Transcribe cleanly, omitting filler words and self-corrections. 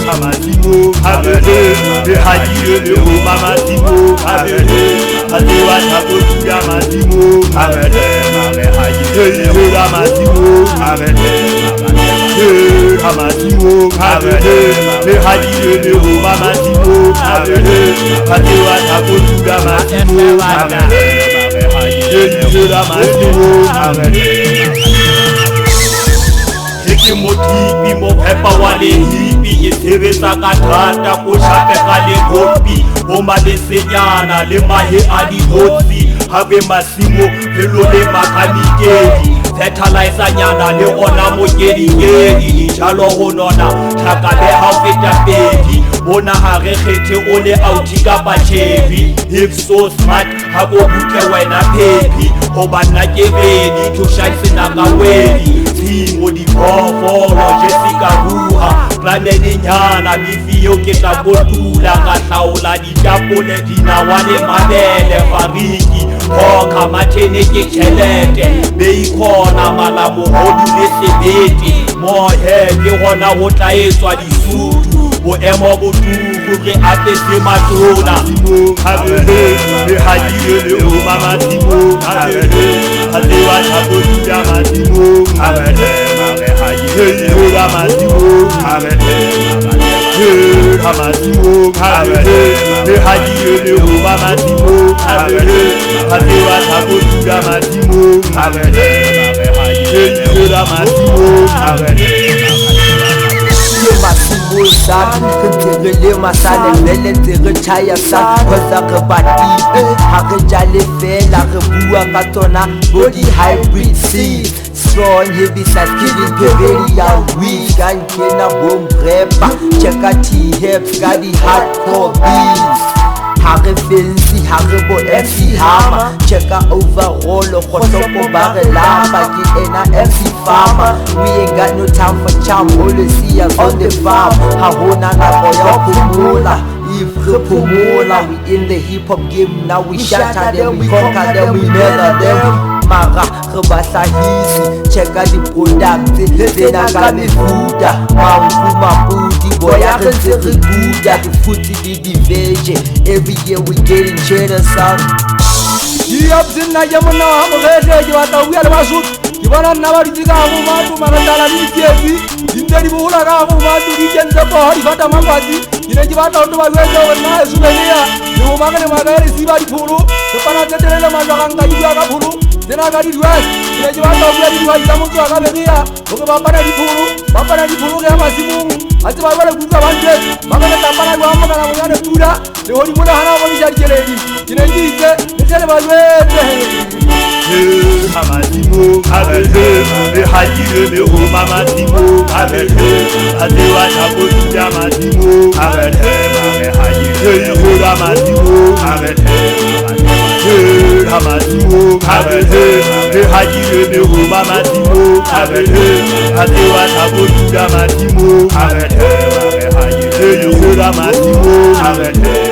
Mamatimo, Avele, Hadile, Mamatimo, Avele, Alewa Tabotuya Matimo, Avele, Hadile, Mamatimo, Avele, Hamatimo, Avele, Hadile, Mamatimo, Avele, Alewa Tabotuya Matimo, Avele, Hadile, Mamatimo, Avele. Motipi mo phepa wa lehipi e sebetsa ka thata ko shape ka le kopi ho malesenyana le mahe a dihotsi habe masimo phelo le makanikedi fertilizer nyana le ona mokedikedi dijalo ho nona tlhaka le ha feta pedi bona ha re kgethe o le auti ka pachevi if so smart ha go butle wena phepi ho bana ke bedi to shine na ka wedi Timo di Pofolo, Jessica Ruha, Planedi Nyana, Mifio Keta Kotula, Kataula, di Japone, Dinawane Mabele, Fariki, Hoka, Matene Kelete, Beikona, Malamu, Hodu, Lesebeti, Mohe, Kirona, Wotaeswa, di Sutu, Boemo Botu, Kure Atese Matona, Avele, Hadile, Mama Timo, Avele, Alewa Tabotuya Matimo, Avele, Hadile, Matimo, Avele, Hamatimo, Avele, Hadile, Matimo, Avele, Alewa Tabotuya Matimo, Avele, Hadile, Matimo, Avele. Masimo san, kentele masane vele tere chaya san, koza ke bati, ha ke jale fela ke bua ka tsona body hybrid seed, strong heavy size killing peveria weak, kan kena bomb repa, cheka T-Heps ka di hardcore beats. Hare fancy, hare bo MC Hammer. Check out overall, khotopo bare lamba. Ki ena MC Farmer. We ain't got no time for charm, always see us on the farm. Hahona na boya kumula. If Pumula, we in the hip hop game now. We shatter them, we conquer them, we murder them. Mara, rebasa hizi, check out the product. Zena kame fuda, mampu booty, boy I can say the Buddha. The footy the veje, every year we getting cheddar son. Yabzin na jamuna hamurete, jwata wiyal masud. Kibana nabari tiga hamu matu, manandala ni tiezi. Inderi buhula kamu matu, dijente po hari fata mambati. Ine jibata untu magwejo wena esumelia. Nimu magane magari sibari puru. Sepana tetelele majwakanga yuga puru. Dena gari duas, ine jibata uya diwa itamutu akabegia. Oke bapana di puru ke masimu. Ati bagwele kuka banje, magane tapana gwa amma kana muyane pura. Le hori muna hana woni jarjeledi. Ine jike, nesele bagwele. Hamatimo, Avele, Hadile, Mamatimo, Avele, Alewa Tabotuya Matimo, Avele, Hadile, Mamatimo, Avele, Hamatimo, Avele, Hadile, Mamatimo, Avele, Alewa Tabotuya Matimo, Avele, Hadile, Mamatimo, Avele.